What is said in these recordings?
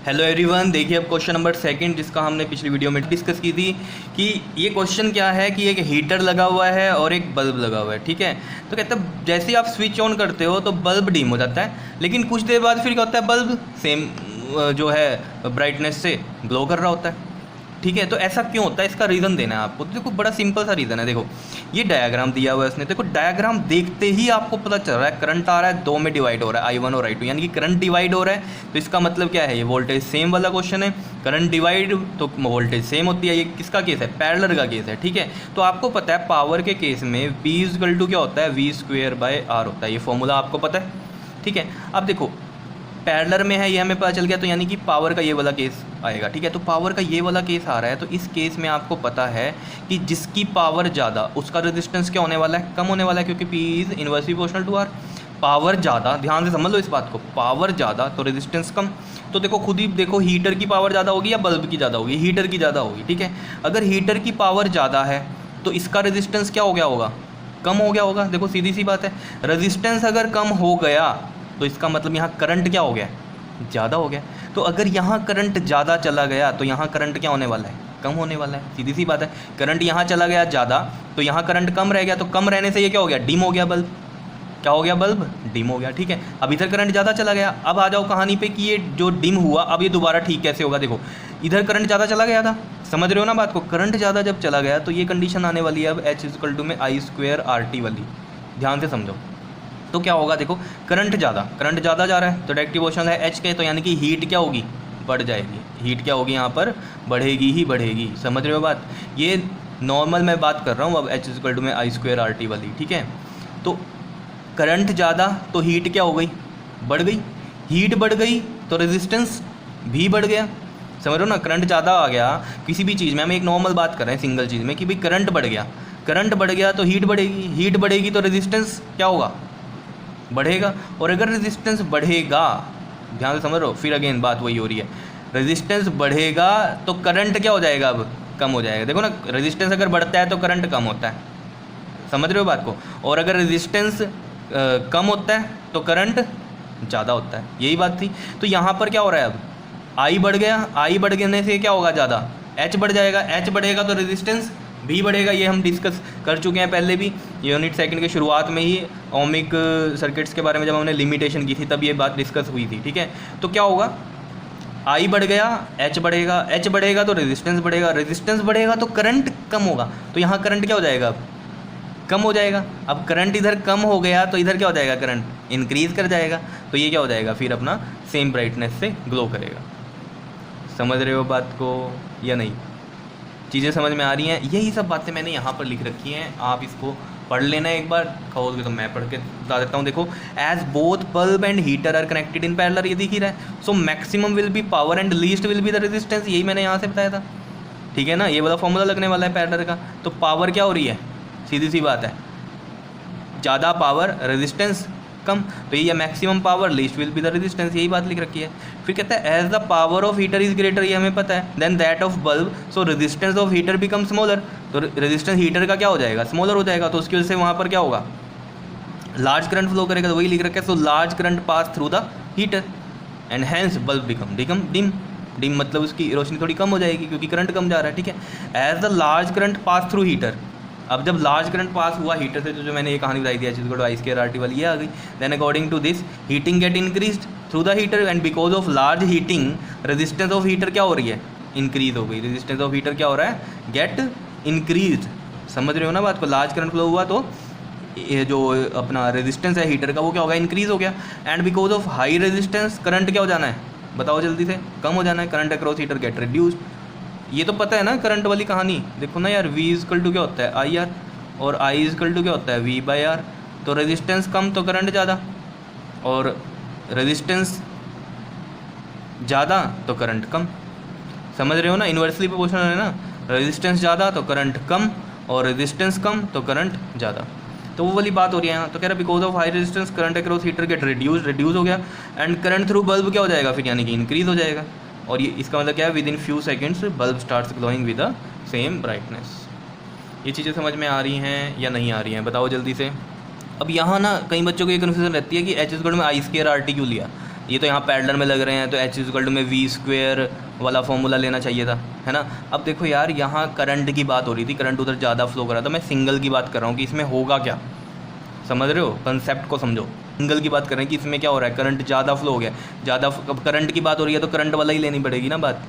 Hello everyone, देखिए अब question number second जिसका हमने पिछली वीडियो में डिस्कस की थी कि ये क्वेश्चन क्या है कि एक हीटर लगा हुआ है और एक बल्ब लगा हुआ है। ठीक है, तो कहता है जैसे ही आप स्विच ऑन करते हो तो बल्ब डिम हो जाता है, लेकिन कुछ देर बाद फिर क्या होता है, बल्ब सेम जो है ब्राइटनेस से ग्लो कर रहा होता है। ठीक है, तो ऐसा क्यों होता है, इसका रीज़न देना है आपको। तो देखो बड़ा सिंपल सा रीज़न है। देखो ये डायग्राम दिया हुआ है इसने, देखो डायग्राम देखते ही आपको पता चल रहा है करंट आ रहा है, दो में डिवाइड हो रहा है I1 और I2, यानी कि करंट डिवाइड हो रहा है। तो इसका मतलब क्या है, ये वोल्टेज सेम वाला क्वेश्चन है। करंट डिवाइड तो वोल्टेज सेम होती है। ये किसका केस है, पैरेलल का केस है। ठीक है, तो आपको पता है पावर के केस में V इक्वल टू क्या होता है, V²/R होता है। ये फॉर्मूला आपको पता है। ठीक है, अब देखो पैरेलल में है, ये हमें पता चल गया, तो यानी कि पावर का ये वाला केस आएगा। ठीक है, तो पावर का ये वाला केस आ रहा है, तो इस केस में आपको पता है कि जिसकी पावर ज़्यादा उसका रेजिस्टेंस क्या होने वाला है, कम होने वाला है, क्योंकि P is inversely proportional to R। Power ज़्यादा, ध्यान से समझ लो इस बात को, पावर ज़्यादा तो रेजिस्टेंस कम। तो देखो खुद ही देखो, हीटर की पावर ज़्यादा होगी या बल्ब की ज़्यादा होगी, हीटर की ज़्यादा होगी। ठीक है, अगर हीटर की पावर ज़्यादा है तो इसका रेजिस्टेंस क्या हो गया होगा, कम हो गया होगा। देखो सीधी सी बात है, रेजिस्टेंस अगर कम हो गया तो इसका मतलब यहाँ करंट क्या हो गया, ज़्यादा हो गया। तो अगर यहाँ करंट ज़्यादा चला गया तो यहाँ करंट क्या होने वाला है, कम होने वाला है। सीधी सी बात है, करंट यहाँ चला गया ज़्यादा तो यहाँ करंट कम रह गया, तो कम रहने से ये क्या हो गया, डिम हो गया बल्ब। क्या हो गया, बल्ब डिम हो गया। ठीक है, अब इधर करंट ज़्यादा चला गया। अब आ जाओ कहानी पे कि ये जो डिम हुआ अब ये दोबारा ठीक कैसे होगा। देखो इधर करंट ज़्यादा चला गया था, समझ रहे हो ना बात को, करंट ज़्यादा जब चला गया तो ये कंडीशन आने वाली है अब H इक्वल टू में I²RT वाली, ध्यान से समझो। तो क्या होगा, देखो करंट ज़्यादा जा रहा है तो डायरेक्ट प्रोपोर्शनल है H के, तो यानी कि हीट क्या होगी, बढ़ जाएगी। हीट क्या होगी, यहाँ पर बढ़ेगी ही बढ़ेगी। समझ रहे हो बात, ये नॉर्मल मैं बात कर रहा हूँ अब H इक्वल टू में I²RT वाली। ठीक है, तो करंट ज़्यादा तो हीट क्या हो गई, बढ़ गई। हीट बढ़ गई तो रेजिस्टेंस भी बढ़ गया। समझ रहे हो ना, करंट ज़्यादा आ गया किसी भी चीज़ में, हम एक नॉर्मल बात कर रहे हैं सिंगल चीज़ में कि भाई करंट बढ़ गया, करंट बढ़ गया तो हीट बढ़ेगी, हीट बढ़ेगी तो रेजिस्टेंस क्या होगा, बढ़ेगा। और अगर रेजिस्टेंस बढ़ेगा, ध्यान से समझ रहे हो, फिर अगेन बात वही हो रही है, रेजिस्टेंस बढ़ेगा तो करंट क्या हो जाएगा, अब कम हो जाएगा। देखो ना, रेजिस्टेंस अगर बढ़ता है तो करंट कम होता है, समझ रहे हो बात को। और अगर रेजिस्टेंस कम होता है तो करंट ज़्यादा होता है, यही बात थी। तो यहाँ पर क्या हो रहा है, अब I बढ़ गया, I बढ़ गने से क्या होगा, ज़्यादा H बढ़ जाएगा, H बढ़ेगा तो रेजिस्टेंस भी बढ़ेगा। ये हम डिस्कस कर चुके हैं पहले भी, यूनिट सेकंड के शुरुआत में ही ओमिक सर्किट्स के बारे में जब हमने लिमिटेशन की थी तब ये बात डिस्कस हुई थी। ठीक है, तो क्या होगा, I बढ़ गया, H बढ़ेगा, H बढ़ेगा तो रेजिस्टेंस बढ़ेगा, रेजिस्टेंस बढ़ेगा तो करंट कम होगा। तो यहाँ करंट क्या हो जाएगा, अब कम हो जाएगा। अब करंट इधर कम हो गया तो इधर क्या हो जाएगा, करंट इंक्रीज़ कर जाएगा। तो ये क्या हो जाएगा, फिर अपना सेम ब्राइटनेस से ग्लो करेगा। समझ रहे हो बात को या नहीं, चीज़ें समझ में आ रही हैं। यही सब बातें मैंने यहाँ पर लिख रखी हैं, आप इसको पढ़ लेना एक बार, कहोगे तो मैं पढ़ के बता देता हूँ। देखो, as both bulb and heater are connected in parallel, ये दिख ही रहा है। So maximum will be power and least will be the resistance, यही मैंने यहाँ से बताया था। ठीक है ना, ये वाला फॉर्मूला लगने वाला है पैरेलल का। तो पावर क्या हो रही है, सीधी सी बात है, ज़्यादा पावर रेजिस्टेंस कम, तो ये maximum power least will be the resistance, यही बात लिख रखी है। फिर कहता है as the power of heater is greater, ये हमें पता है, than that of bulb, so resistance of heater become smaller. तो रेजिस्टेंस हीटर का क्या हो जाएगा, स्मॉलर हो जाएगा, तो उसकी वजह से वहाँ पर क्या होगा, लार्ज करंट फ्लो करेगा। तो वही लिख रखा है, so large current pass through the heater and hence bulb become dim. Dim मतलब उसकी रोशनी थोड़ी कम हो जाएगी क्योंकि करंट कम जा रहा है। ठीक है, as the large current pass through heater, अब जब लार्ज करंट पास हुआ हीटर से, तो जो मैंने ये कहानी बताई थी I²RT वाली, ये आ गई। Then according to this heating get increased through the heater and because of large heating resistance of heater क्या हो रही है, इंक्रीज हो गई। रेजिस्टेंस ऑफ हीटर क्या हो रहा है, गेट इंक्रीज। समझ रहे हो ना बात को, लार्ज करंट फ्लो हुआ तो ये जो अपना रेजिस्टेंस है हीटर का वो क्या होगा, इंक्रीज हो गया। And because of high resistance current क्या हो जाना है, बताओ जल्दी से, कम हो जाना है। Current across heater gate reduced, ये तो पता है ना करंट वाली कहानी। देखो ना यार, V इक्वल टू क्या होता है, IR, और I इक्वल टू क्या होता है, V/R। तो रेजिस्टेंस कम तो करंट ज़्यादा, और रेजिस्टेंस ज़्यादा तो करंट कम। समझ रहे हो ना, इन्वर्सली प्रोपोर्शनल है ना, रेजिस्टेंस ज़्यादा तो करंट कम, और रेजिस्टेंस कम तो करंट ज़्यादा। तो वो वाली बात हो रही है यहाँ। तो कह रहा है because of high resistance current across heater get reduce हो गया, एंड करंट थ्रू बल्ब क्या हो जाएगा, फिर यानी कि इंक्रीज हो जाएगा। और ये इसका मतलब क्या है, with in few seconds bulb starts glowing with the same brightness. ये चीज़ें समझ में आ रही हैं या नहीं आ रही हैं, बताओ जल्दी से। अब यहाँ ना कई बच्चों को ये कन्फ्यूजन रहती है कि H इक्वल में I² RT क्यों लिया। ये तो यहाँ पैरेलल में लग रहे हैं, तो एच इक्वल टू में वी स्क्वेयर वाला फॉर्मूला लेना चाहिए था, है ना। अब देखो यार, यहाँ करंट की बात हो रही थी, करंट उधर ज़्यादा फ्लो कर रहा था, मैं सिंगल की बात कर रहा हूँ कि इसमें होगा क्या, समझ रहे हो, कंसेप्ट को समझो। सिंगल की बात कर रहे हैं कि इसमें क्या हो रहा है, करंट ज़्यादा फ्लो हो गया, ज़्यादा, अब करंट की बात हो रही है तो करंट वाला ही लेनी पड़ेगी ना बात,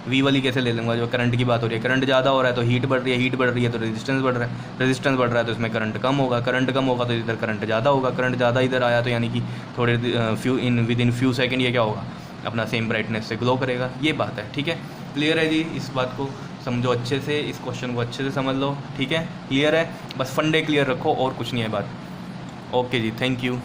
वी वाली कैसे ले लूँगा, जो करंट की बात हो रही है, करंट ज़्यादा हो रहा है तो हीट बढ़ रही है, हीट बढ़ रही है तो रेजिस्टेंस बढ़ रहा है, रेजिस्टेंस बढ़ रहा है तो इसमें करंट कम होगा, करंट कम होगा तो इधर करंट ज़्यादा होगा, करंट ज़्यादा इधर आया तो यानी कि थोड़े विद इन फ्यू सेकेंड ये क्या होगा, अपना सेम ब्राइटनेस से ग्लो करेगा। ये बात है, ठीक है, क्लियर है जी। इस बात को समझो अच्छे से, इस क्वेश्चन को अच्छे से समझ लो, ठीक है, क्लियर है, बस फंडे क्लियर रखो और कुछ नहीं है बात। ओके जी, थैंक यू।